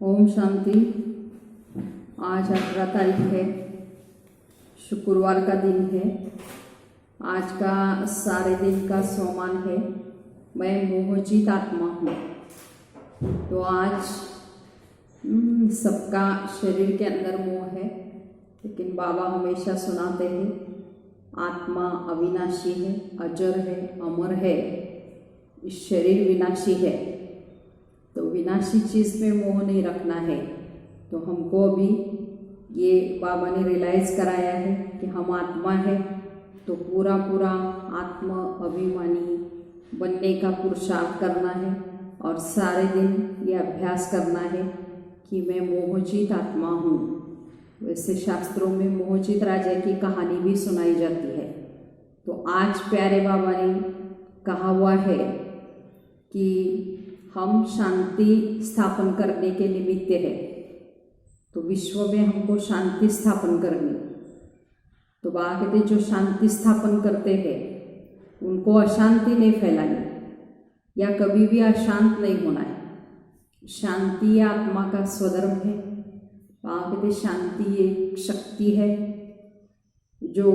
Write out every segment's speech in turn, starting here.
ओम शांति। आज 18 तारीख है, शुक्रवार का दिन है। आज का सारे दिन का सोमान है। मैं मोहजित आत्मा हूँ। तो आज सबका शरीर के अंदर मोह है, लेकिन बाबा हमेशा सुनाते हैं आत्मा अविनाशी है, अजर है, अमर है। इस शरीर विनाशी है, तो विनाशी चीज़ में मोह नहीं रखना है। तो हमको अभी ये बाबा ने रियलाइज़ कराया है कि हम आत्मा है, तो पूरा आत्म अभिमानी बनने का पुरुषार्थ करना है और सारे दिन ये अभ्यास करना है कि मैं मोहजित आत्मा हूँ। वैसे शास्त्रों में मोहजित राजा की कहानी भी सुनाई जाती है। तो आज प्यारे बाबा ने कहा हुआ है कि हम शांति स्थापन करने के निमित्त है। तो विश्व में हमको शांति स्थापन करनी। तो बाबा कहते जो शांति स्थापन करते हैं उनको अशांति नहीं फैलानी या कभी भी अशांत नहीं होना है। शांति आत्मा का स्वधर्म है। बाबा कहते शांति एक शक्ति है जो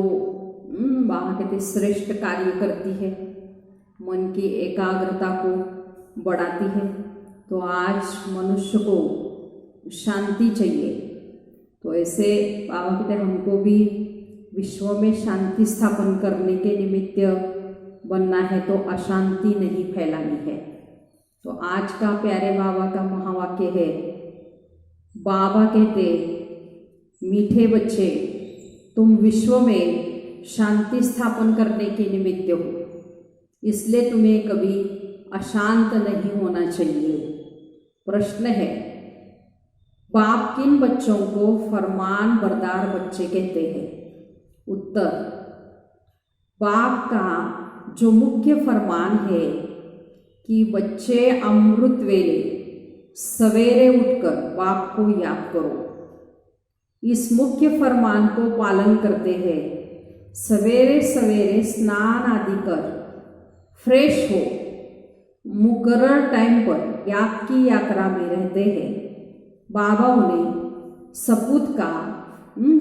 बाबा कहते श्रेष्ठ कार्य करती है, मन की एकाग्रता को बढ़ाती है। तो आज मनुष्य को शांति चाहिए। तो ऐसे बाबा कहते हमको भी विश्व में शांति स्थापन करने के निमित्त बनना है, तो अशांति नहीं फैलानी है। तो आज का प्यारे बाबा का महावाक्य है, बाबा कहते मीठे बच्चे तुम विश्व में शांति स्थापन करने के निमित्त हो, इसलिए तुम्हें कभी अशांत नहीं होना चाहिए। प्रश्न है, बाप किन बच्चों को फरमान बरदार बच्चे कहते हैं? उत्तर, बाप का जो मुख्य फरमान है कि बच्चे अमृत वेले सवेरे उठकर बाप को याद करो। इस मुख्य फरमान को पालन करते हैं। सवेरे सवेरे स्नान आदि कर फ्रेश हो मुकर्रर टाइम पर याद की यात्रा में रहते हैं। बाबा उन्हें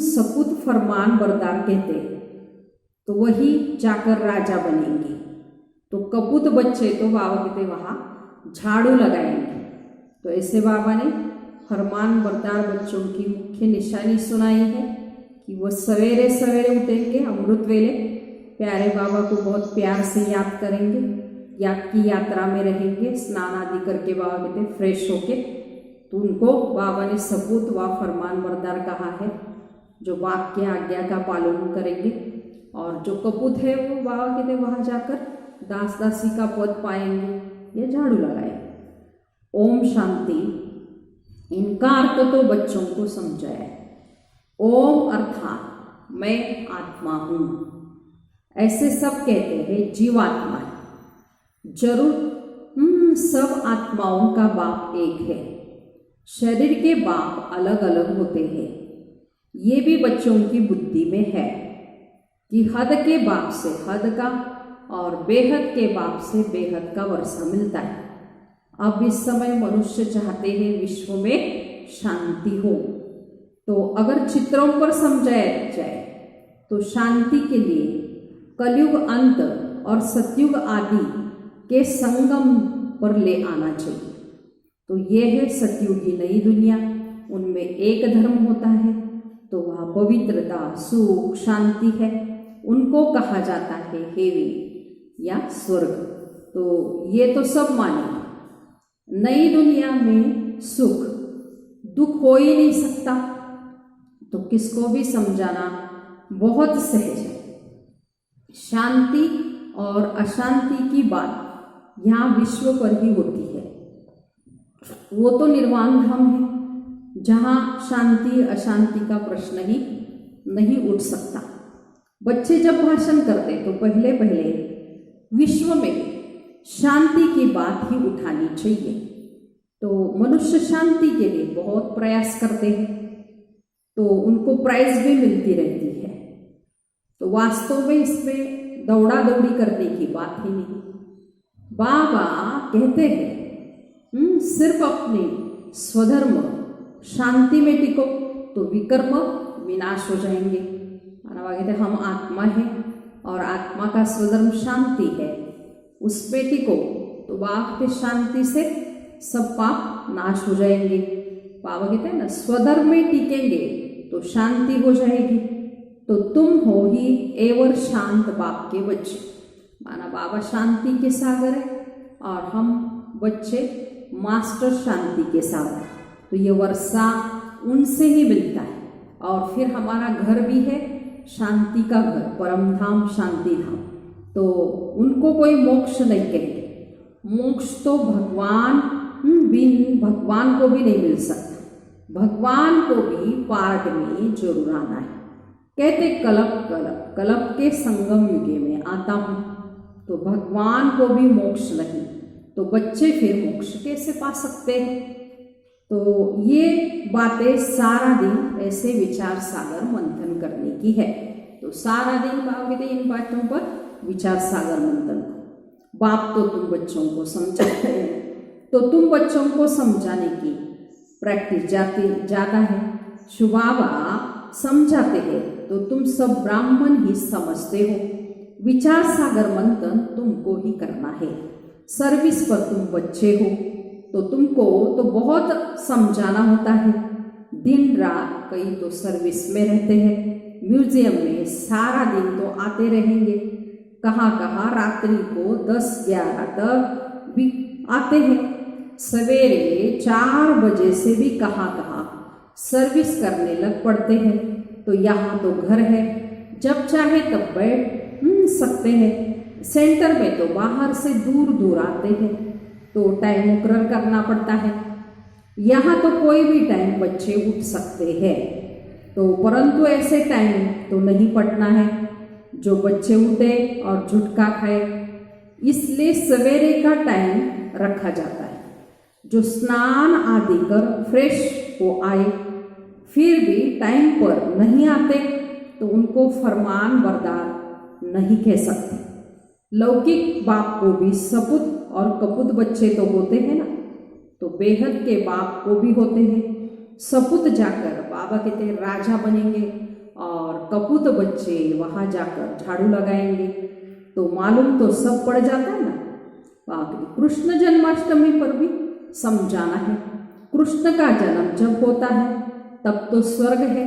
सपूत फरमान बरदार कहते हैं। तो वही जाकर राजा बनेंगे। तो कपूत बच्चे तो बाबा कहते वहाँ झाड़ू लगाएंगे। तो ऐसे बाबा ने फरमान बरदार बच्चों की मुख्य निशानी सुनाई है कि वो सवेरे सवेरे उठेंगे अमृत वेले, प्यारे बाबा को बहुत प्यार से याद करेंगे, याद की यात्रा में रहेंगे, स्नान आदि करके बाबा कहते फ्रेश होके। तो उनको बाबा ने सपूत व फरमान बरदार कहा है, जो बाप के आज्ञा का पालन करेंगे। और जो कपूत है वो बाबा कहते वहाँ जाकर दास दासी का पद पाएंगे या झाड़ू लगाए। ओम शांति। इनका अर्थ तो बच्चों को समझाया है। ओम अर्थात मैं आत्मा हूँ, ऐसे सब कहते हैं जीवात्मा है। जरूर सब आत्माओं का बाप एक है। शरीर के बाप अलग अलग होते हैं। ये भी बच्चों की बुद्धि में है कि हद के बाप से हद का और बेहद के बाप से बेहद का वर्षा मिलता है। अब इस समय मनुष्य चाहते हैं विश्व में शांति हो। तो अगर चित्रों पर समझाया जाए तो शांति के लिए कलयुग अंत और सतयुग आदि के संगम पर ले आना चाहिए। तो ये है सतयुगी नई दुनिया। उनमें एक धर्म होता है, तो वह पवित्रता, सुख, शांति है। उनको कहा जाता है हेवन या स्वर्ग। तो ये तो सब माने। नई दुनिया में सुख दुख हो ही नहीं सकता। तो किसको भी समझाना बहुत सहज है। शांति और अशांति की बात यहाँ विश्व पर ही होती है। वो तो निर्वाण धाम है जहाँ शांति अशांति का प्रश्न ही नहीं उठ सकता। बच्चे जब भाषण करते तो पहले विश्व में शांति की बात ही उठानी चाहिए। तो मनुष्य शांति के लिए बहुत प्रयास करते हैं, तो उनको प्राइज भी मिलती रहती है। तो वास्तव में इसमें दौड़ा दौड़ी करने की बात ही नहीं। बाबा कहते हैं सिर्फ अपने स्वधर्म शांति में टिको तो विकर्म विनाश हो जाएंगे। मानव कहते हम आत्मा है और आत्मा का स्वधर्म शांति है, उस पे टिको तो बाप के शांति से सब पाप नाश हो जाएंगे। बाबा कहते हैं ना स्वधर्म में टिकेंगे तो शांति हो जाएगी। तो तुम हो ही एवर शांत बाप के बच्चे। माना बाबा शांति के सागर है और हम बच्चे मास्टर शांति के सागर। तो ये वर्षा उनसे ही मिलता है। और फिर हमारा घर भी है शांति का घर, परम धाम शांति धाम। तो उनको कोई मोक्ष नहीं कहेंगे। मोक्ष तो भगवान बिन भगवान को भी नहीं मिल सकता। भगवान को भी पार्ट में जरूर आना है। कहते कलप के संगम युगे में आता हूँ। तो भगवान को भी मोक्ष नहीं तो बच्चे फिर मोक्ष कैसे पा सकते हैं। तो ये बातें सारा दिन ऐसे विचार सागर मंथन करने की है। तो सारा दिन बाप इन बातों पर विचार सागर मंथन। बाप तो तुम बच्चों को समझाते हैं, तो तुम बच्चों को समझाने की प्रैक्टिस ज़्यादा है। शुभाबा समझाते हैं तो तुम सब ब्राह्मण ही समझते हो। विचार सागर मंथन तुमको ही करना है। सर्विस पर तुम बच्चे हो तो तुमको तो बहुत समझाना होता है। दिन रात कई तो सर्विस में रहते हैं, म्यूजियम में सारा दिन तो आते रहेंगे। कहाँ कहाँ रात्रि को 10-11 तक भी आते हैं। सवेरे 4 बजे से भी कहाँ कहाँ सर्विस करने लग पड़ते हैं। तो यहाँ तो घर है, जब चाहे तब बैठ सकते हैं। सेंटर में तो बाहर से दूर दूर आते हैं तो टाइम मुकर्रर करना पड़ता है। यहाँ तो कोई भी टाइम बच्चे उठ सकते हैं तो परंतु ऐसे टाइम तो नहीं पढ़ना है जो बच्चे उठे और झुटका खाए। इसलिए सवेरे का टाइम रखा जाता है। जो स्नान आदि कर फ्रेश हो आए फिर भी टाइम पर नहीं आते तो उनको फरमान बरदार नहीं कह सकते। लौकिक बाप को भी सपूत और कपूत बच्चे तो होते हैं ना, तो बेहद के बाप को भी होते हैं। सपूत जाकर बाबा कहते हैं राजा बनेंगे और कपूत बच्चे वहाँ जाकर झाड़ू लगाएंगे। तो मालूम तो सब पड़ जाता है ना। बाकी कृष्ण जन्माष्टमी पर भी समझाना है। कृष्ण का जन्म जब होता है तब तो स्वर्ग है,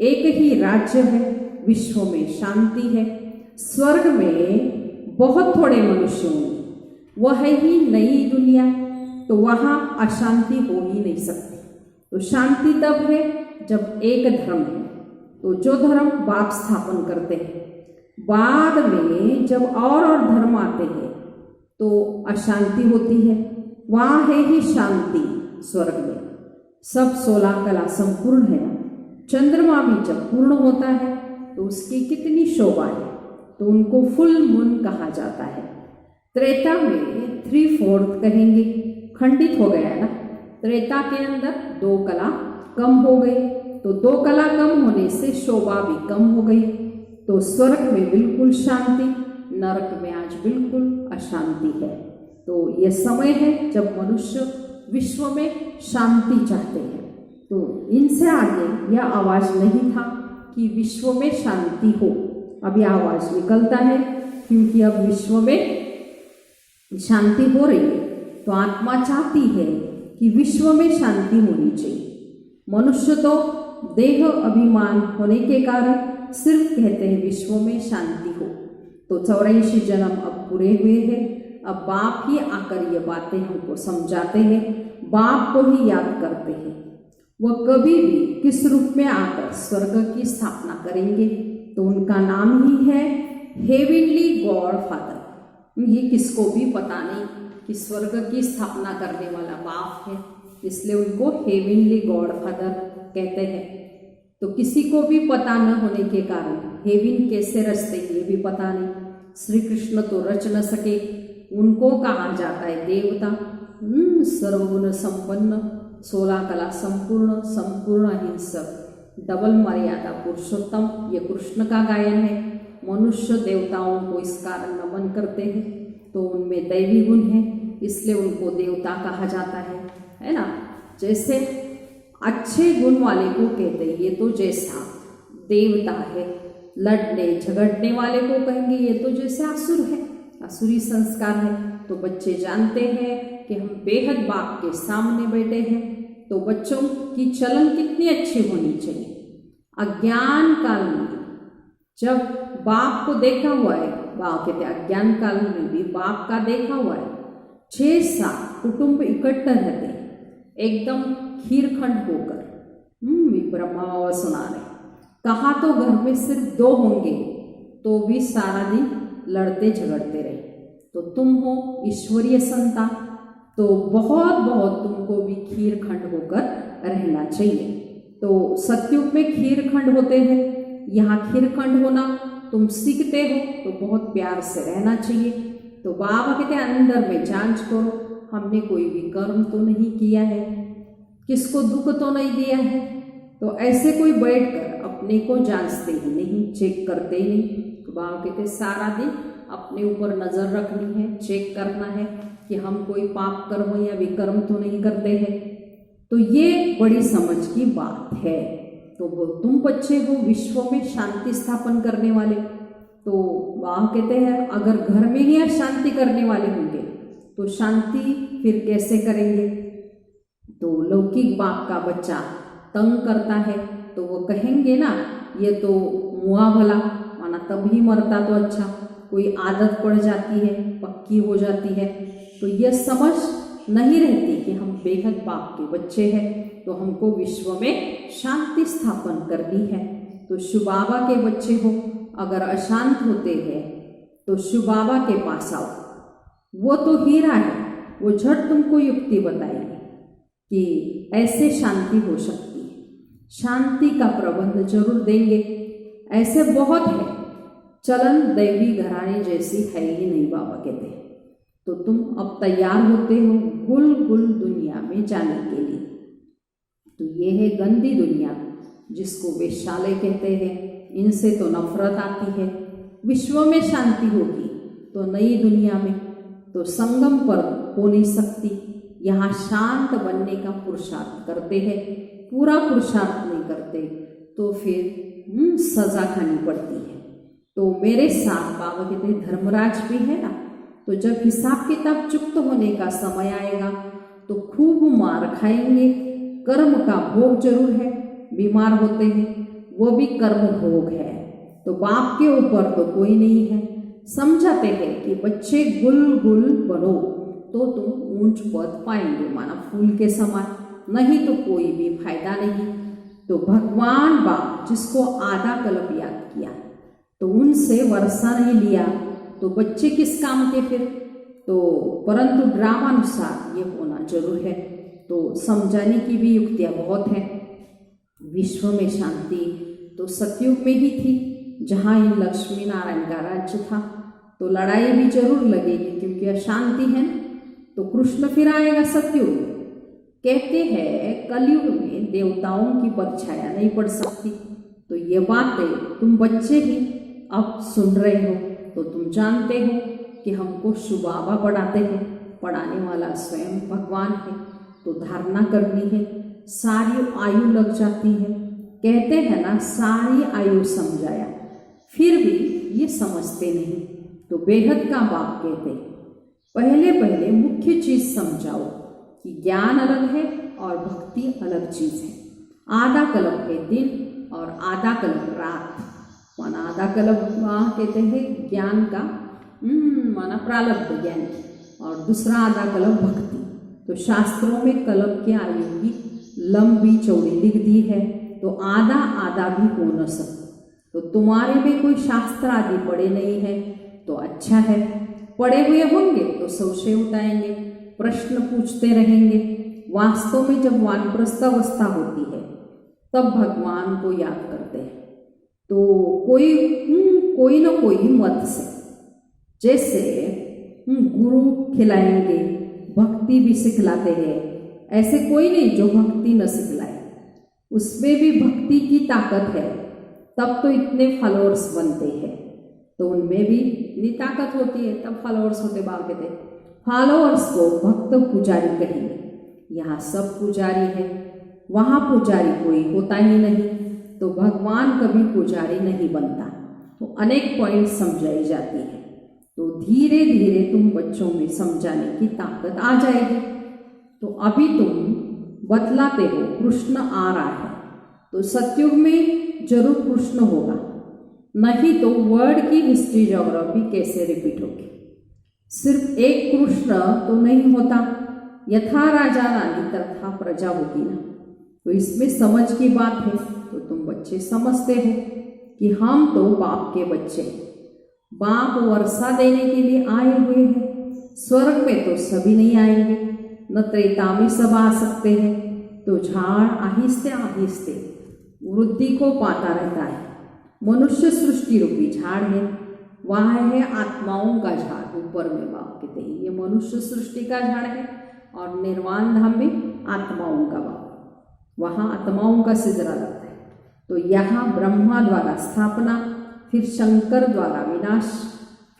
एक ही राज्य है, विश्व में शांति है। स्वर्ग में बहुत थोड़े मनुष्य होंगे, वह है ही नई दुनिया, तो वहाँ अशांति हो ही नहीं सकती। तो शांति तब है जब एक धर्म है। तो जो धर्म बाप स्थापन करते हैं, बाद में जब और धर्म आते हैं तो अशांति होती है। वहाँ है ही शांति स्वर्ग में। सब 16 कला संपूर्ण है ना। चंद्रमा भी जब पूर्ण होता है तो उसकी कितनी शोभा है, तो उनको फुल मून कहा जाता है। त्रेता में 3/4 कहेंगे, खंडित हो गया ना। त्रेता के अंदर 2 कला कम हो गई, तो 2 कला कम होने से शोभा भी कम हो गई। तो स्वर्ग में बिल्कुल शांति, नरक में आज बिल्कुल अशांति है। तो ये समय है जब मनुष्य विश्व में शांति चाहते हैं। तो इनसे आगे यह आवाज नहीं था कि विश्व में शांति हो। अब यह आवाज निकलता है क्योंकि अब विश्व में शांति हो रही है। तो आत्मा चाहती है कि विश्व में शांति होनी चाहिए। मनुष्य तो देह अभिमान होने के कारण सिर्फ कहते हैं विश्व में शांति हो। तो 84 जन्म अब पूरे हुए हैं। अब बाप ही आकर ये बातें हमको समझाते हैं, बाप को ही याद करते हैं। वह कभी भी किस रूप में आकर स्वर्ग की स्थापना करेंगे तो उनका नाम ही है हेवनली गॉड फादर। ये किसको भी पता नहीं कि स्वर्ग की स्थापना करने वाला बाप है, इसलिए उनको हेवनली गॉड फादर कहते हैं। तो किसी को भी पता न होने के कारण हेवन कैसे रचते ये भी पता नहीं। श्री कृष्ण तो रच न सके, उनको कहा जाता है देवता। सर्वगुण संपन्न, 16 कला संपूर्ण, संपूर्ण अहिंसक, डबल मर्यादा पुरुषोत्तम, ये कृष्ण का गायन है। मनुष्य देवताओं को इस कारण नमन करते हैं, तो उनमें दैवी गुण है, इसलिए उनको देवता कहा जाता है ना। जैसे अच्छे गुण वाले को कहते हैं ये तो जैसा देवता है, लड़ने झगड़ने वाले को कहेंगे ये तो जैसे असुर है, असुरी संस्कार है। तो बच्चे जानते हैं कि हम बेहद बाप के सामने बैठे हैं, तो बच्चों की चलन कितनी अच्छी होनी चाहिए। अज्ञान काल में जब बाप को देखा हुआ है, बाप कहते अज्ञान काल में भी बाप का देखा हुआ है, 6-7 कुटुंब इकट्ठे रहते एकदम खीरखंड होकर। ब्रह्मा बाबा सुना रहे, कहा तो घर में सिर्फ 2 होंगे तो भी सारा दिन लड़ते झगड़ते रहे। तो तुम हो ईश्वरीय संतान, तो बहुत बहुत तुमको भी खीरखंड होकर रहना चाहिए। तो सतयुग में खीरखंड होते हैं, यहाँ खीरखंड होना तुम सीखते हो तो बहुत प्यार से रहना चाहिए। तो बाबा कहते हैं अंदर में जांच करो, हमने कोई भी कर्म तो नहीं किया है, किसको दुख तो नहीं दिया है। तो ऐसे कोई बैठकर अपने को जांचते ही नहीं, चेक करते ही नहीं। तो बाबा कहते सारा दिन अपने ऊपर नजर रखनी है, चेक करना है कि हम कोई पाप कर्म या विकर्म तो नहीं करते हैं। तो ये बड़ी समझ की बात है। तो तुम बच्चे हो विश्व में शांति स्थापन करने वाले। तो वहाँ कहते हैं अगर घर में ही अशांति करने वाले होंगे तो शांति फिर कैसे करेंगे। तो लौकिक बाप का बच्चा तंग करता है तो वो कहेंगे ना ये तो मुआ भला, माना तभी मरता तो अच्छा, कोई आदत पड़ जाती है, पक्की हो जाती है। तो यह समझ नहीं रहती कि हम बेहद बाप के बच्चे हैं, तो हमको विश्व में शांति स्थापन करनी है। तो शिव बाबा के बच्चे हो, अगर अशांत होते हैं तो शिव बाबा के पास आओ, वो तो हीरा है, वो झट तुमको युक्ति बताएंगे कि ऐसे शांति हो सकती है, शांति का प्रबंध जरूर देंगे। ऐसे बहुत है, चलन दैवी घराने जैसी है ही नहीं बाबा कहते हैं। तो तुम अब तैयार होते हो गुल गुल दुनिया में जाने के लिए। तो ये है गंदी दुनिया जिसको वेश्यालय कहते हैं, इनसे तो नफरत आती है। विश्व में शांति होगी तो नई दुनिया में तो संगम पर हो नहीं सकती। यहाँ शांत बनने का पुरुषार्थ करते हैं, पूरा पुरुषार्थ नहीं करते तो फिर सजा खानी पड़ती है। तो मेरे साथ बाबा कहते हैं धर्मराज भी है ना, तो जब हिसाब किताब चुक्त होने का समय आएगा तो खूब मार खाएंगे। कर्म का भोग जरूर है, बीमार होते हैं वो भी कर्म भोग है। तो बाप के ऊपर तो कोई नहीं है। समझाते हैं कि बच्चे गुल गुल बनो तो तुम ऊंच पद पाएंगे, माना फूल के समान, नहीं तो कोई भी फायदा नहीं। तो भगवान बाप जिसको आधा कल्प याद किया तो उनसे वर्षा नहीं लिया तो बच्चे किस काम के फिर। तो परंतु ड्रामानुसार ये होना जरूर है। तो समझाने की भी युक्तियाँ बहुत हैं। विश्व में शांति तो सतयुग में ही थी जहाँ इन लक्ष्मी नारायण का राज्य था। तो लड़ाई भी जरूर लगेगी क्योंकि अशांति है ना। तो कृष्ण फिर आएगा सतयुग में। कहते हैं कलयुग में देवताओं की परछाया नहीं पड़ सकती। तो ये बातें तुम बच्चे ही अब सुन रहे हो, तो तुम जानते हो कि हमको शिव बाबा पढ़ाते हैं, पढ़ाने वाला स्वयं भगवान है। तो धारणा करनी है, सारी आयु लग जाती है। कहते हैं ना सारी आयु समझाया, फिर भी ये समझते नहीं। तो बेहद का बाप कहते हैं पहले पहले मुख्य चीज समझाओ कि ज्ञान अलग है और भक्ति अलग चीज है। आधा कल्प है दिन और आधा कल्प रात, माना आधा कल्प कहते हैं ज्ञान का माना प्रारब्ध ज्ञान, और दूसरा आधा कल्प भक्ति। तो शास्त्रों में कल्प की आयु की लंबी चौड़ी लिख दी है, तो आधा आधा भी हो न सकता। तो तुम्हारे में कोई शास्त्र आदि पढ़े नहीं है तो अच्छा है, पढ़े हुए होंगे तो संशय उठाएंगे, प्रश्न पूछते रहेंगे। वास्तव में जब वानप्रस्थ अवस्था होती है तब भगवान को याद करते हैं। तो कोई न कोई मत से, जैसे गुरु खिलाएंगे, भक्ति भी सिखलाते हैं, ऐसे कोई नहीं जो भक्ति न सिखलाए। उसमें भी भक्ति की ताकत है, तब तो इतने फॉलोअर्स बनते हैं। तो उनमें भी इतनी ताकत होती है तब फॉलोअर्स होते। बाप कहते फॉलोअर्स को भक्त पुजारी कहेंगे। यहाँ सब पुजारी है, वहाँ पुजारी कोई होता ही नहीं, तो भगवान कभी पुजारी नहीं बनता। तो अनेक पॉइंट समझाई जाती है। तो धीरे धीरे तुम बच्चों में समझाने की ताकत आ जाएगी। तो अभी तुम बतलाते हो कृष्ण आ रहा है, तो सतयुग में जरूर कृष्ण होगा, नहीं तो वर्ल्ड की हिस्ट्री ज्योग्राफी कैसे रिपीट होगी। सिर्फ एक कृष्ण तो नहीं होता, यथा राजा रानी तथा प्रजा होगी ना। तो इसमें समझ की बात है। तो तुम बच्चे समझते हो कि हम तो बाप के बच्चे, बाप वर्षा देने के लिए आए हुए हैं। स्वर्ग में तो सभी नहीं आएंगे, न त्रेता में सब आ सकते हैं। तो झाड़ आहिस्ते आहिस्ते वृद्धि को पाता रहता है। मनुष्य सृष्टि रूपी झाड़ है, वह है आत्माओं का झाड़। ऊपर में बाप कहते हैं ये मनुष्य सृष्टि का झाड़ है, और निर्वाण धाम में आत्माओं का बाप, वहाँ आत्माओं का सिजरा रहता है। तो यहाँ ब्रह्मा द्वारा स्थापना, फिर शंकर द्वारा विनाश,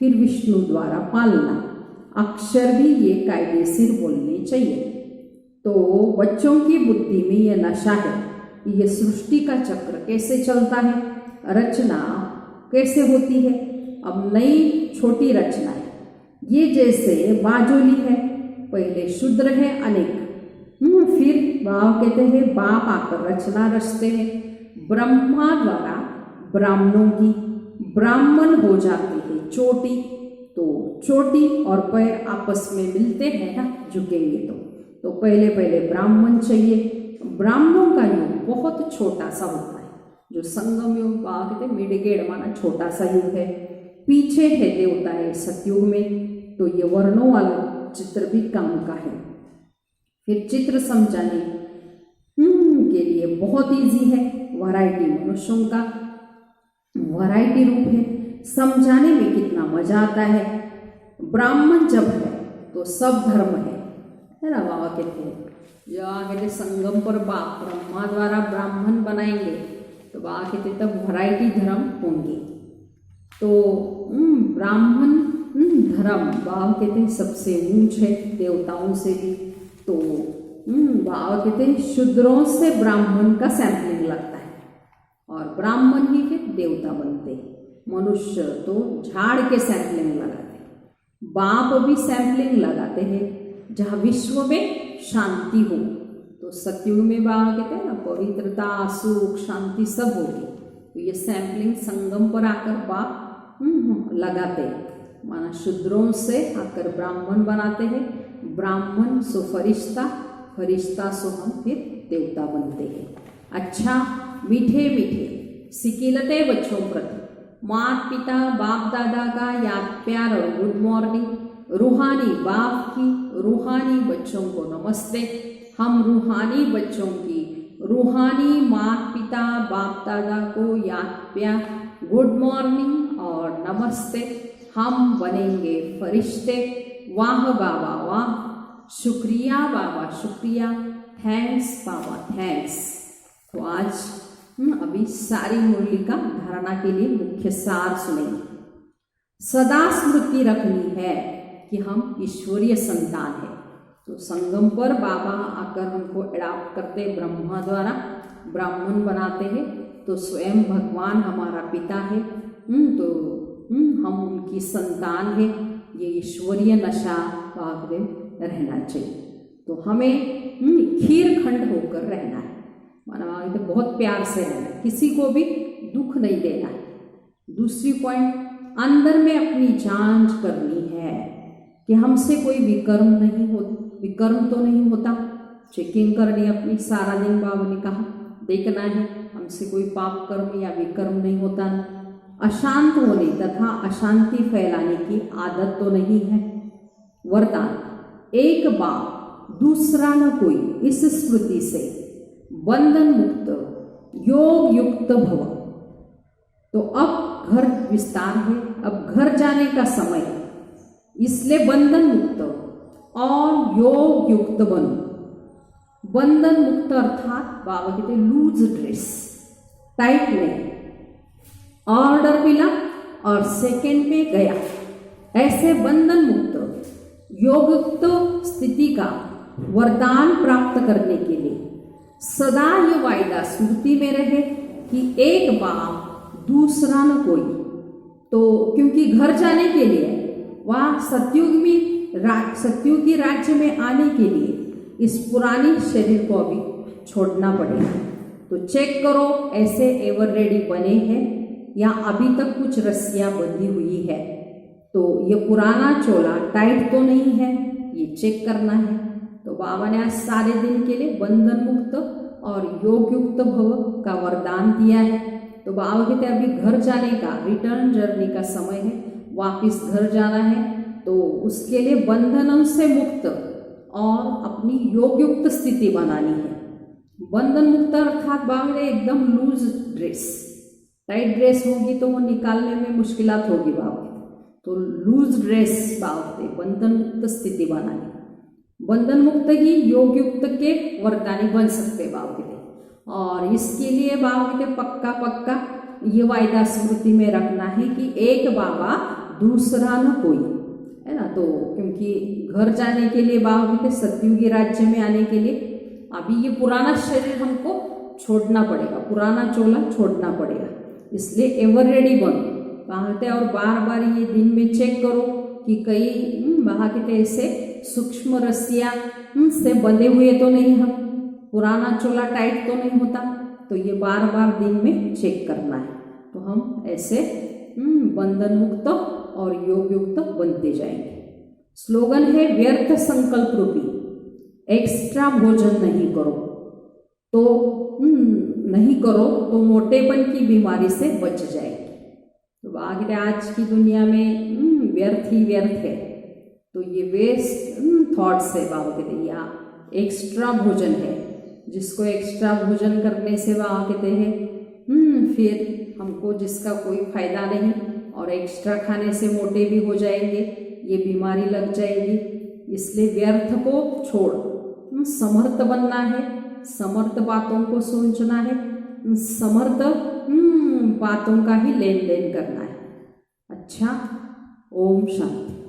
फिर विष्णु द्वारा पालना। अक्षर भी ये कायदेशीर बोलने चाहिए। तो बच्चों की बुद्धि में ये नशा है कि ये सृष्टि का चक्र कैसे चलता है, रचना कैसे होती है। अब नई छोटी रचना है, ये जैसे बाजोली है, पहले शूद्र है अनेक, फिर बाप कहते हैं बाप आकर रचना रचते हैं। ब्रह्मा द्वारा ब्राह्मणों की, ब्राह्मण हो जाती है चोटी। तो चोटी और पैर आपस में मिलते हैं ना, झुकेंगे तो पहले पहले ब्राह्मण चाहिए। ब्राह्मणों का युग बहुत छोटा सा होता है, जो संगम युग कहते हैं मिडगेड माना छोटा सा युग है। पीछे है देवता है सतयुग में। तो ये वर्णों वाला चित्र भी काम का है। फिर चित्र समझाने के लिए बहुत इजी है। वैरायटी मनुष्यों का वैरायटी रूप है, समझाने में कितना मजा आता है। ब्राह्मण जब है तो सब धर्म है ना। बाबा कहते हैं जो आगे संगम पर बाप ब्रह्मा द्वारा ब्राह्मण बनाएंगे, तो बाबा कहते तब वैरायटी धर्म होंगे। तो ब्राह्मण धर्म बाबा कहते हैं सबसे ऊंच है देवताओं से भी। तो बाबा कहते हैं शूद्रों से ब्राह्मण का सैंपलिंग लगता है, और ब्राह्मण ही फिर देवता बनते हैं। मनुष्य तो झाड़ के सैंपलिंग लगाते हैं, बाप भी सैंपलिंग लगाते हैं जहाँ विश्व में शांति हो। तो सतयुग में बाबा कहते हैं ना पवित्रता सुख शांति सब होगी। तो ये सैंपलिंग संगम पर आकर बाप लगाते हैं, माना शूद्रों से आकर ब्राह्मण बनाते हैं। ब्राह्मण सो फरिश्ता, फरिश्ता सो हम फिर देवता बनते हैं। अच्छा मीठे मीठे सिकिलते बच्चों प्रति माता पिता बाप दादा का याद प्यार और गुड मॉर्निंग। रूहानी बाप की रूहानी बच्चों को नमस्ते। हम रूहानी बच्चों की रूहानी माता पिता बाप दादा को याद प्यार गुड मॉर्निंग और नमस्ते। हम बनेंगे फरिश्ते। वाह बाबा वाह, शुक्रिया बाबा शुक्रिया, थैंक्स बाबा थैंक्स। तो आज अभी सारी मुरली का धारणा के लिए मुख्य सार सुनेंगे। सदा स्मृति रखनी है कि हम ईश्वरीय संतान हैं। तो संगम पर बाबा आकर हमको एडॉप्ट करते, ब्रह्मा द्वारा ब्राह्मण बनाते हैं। तो स्वयं भगवान हमारा पिता है, तो हम उनकी संतान है। ये ईश्वरीय नशा भाग रहना चाहिए। तो हमें खीर खंड होकर रहना है, माना तो बहुत प्यार से रहना है, किसी को भी दुख नहीं देना है। दूसरी पॉइंट, अंदर में अपनी जांच करनी है कि हमसे कोई विकर्म नहीं हो, विकर्म तो नहीं होता। चेकिंग करनी अपनी सारा दिन बाबा ने कहा, देखना है हमसे कोई पाप कर्म या विकर्म नहीं होता। अशांत होने तथा अशांति फैलाने की आदत तो नहीं है। वरदान, एक बाप दूसरा न कोई, इस स्मृति से बंधन मुक्त योग युक्त भव। तो अब घर विस्तार है, अब घर जाने का समय है, इसलिए बंधन मुक्त और योग युक्त बनो। बंधन मुक्त अर्थात बाबा कहते लूज ड्रेस, टाइट नहीं। ऑर्डर मिला और सेकेंड में गया, ऐसे बंधन मुक्त योगयुक्त स्थिति का वरदान प्राप्त करने के लिए सदा ये वायदा स्मृति में रहे कि एक बाप दूसरा न कोई। तो क्योंकि घर जाने के लिए वह सत्युगी राज्य में आने के लिए इस पुरानी शरीर को अभी छोड़ना पड़ेगा। तो चेक करो ऐसे एवर रेडी बने हैं या अभी तक कुछ रस्सियां बंधी हुई है। तो ये पुराना चोला टाइट तो नहीं है, ये चेक करना है। तो बाबा ने आज सारे दिन के लिए बंधन मुक्त और योग युक्त भव का वरदान दिया है। तो बाबा कहते हैं अभी घर जाने का, रिटर्न जर्नी का समय है, वापिस घर जाना है। तो उसके लिए बंधनों से मुक्त और अपनी योग युक्त स्थिति बनानी है। बंधन मुक्त अर्थात बाबा ने एकदम लूज ड्रेस, टाइट ड्रेस होगी तो वो निकालने में मुश्किलात होगी बाबा। तो लूज ड्रेस बाबा बंधन मुक्त स्थिति बनानी। बंधन मुक्त ही योग युक्त के वरदानी बन सकते बाबा कहते। और इसके लिए बाबा कहते पक्का ये वायदा स्मृति में रखना है कि एक बाबा दूसरा न कोई, है ना। तो क्योंकि घर जाने के लिए बाबा कहते सतयुगी राज्य में आने के लिए अभी ये पुराना शरीर हमको छोड़ना पड़ेगा, पुराना चोला छोड़ना पड़ेगा। इसलिए एवर रेडी बनो कहते। और बार बार ये दिन में चेक करो कि कई वहाँ के ऐसे सूक्ष्म रस्सियाँ से बंधे हुए तो नहीं, हम पुराना चोला टाइट तो नहीं होता। तो ये बार बार दिन में चेक करना है। तो हम ऐसे बंधन मुक्त और योग युक्त बनते जाएंगे। स्लोगन है व्यर्थ संकल्प रूपी एक्स्ट्रा भोजन नहीं करो। तो नहीं करो तो मोटेपन की बीमारी से बच जाएगी। तो आगे आज की दुनिया में व्यर्थ ही व्यर्थ है। तो ये वेस्ट थॉट्स है बाबा कहते हैं, या एक्स्ट्रा भोजन है, जिसको एक्स्ट्रा भोजन करने से बाबा कहते हैं फिर हमको जिसका कोई फायदा नहीं, और एक्स्ट्रा खाने से मोटे भी हो जाएंगे, ये बीमारी लग जाएगी। इसलिए व्यर्थ को छोड़ समर्थ बनना है, समर्थ बातों को सोचना है, समर्थ बातों का ही लेन देन करना है। अच्छा, ओम शांति।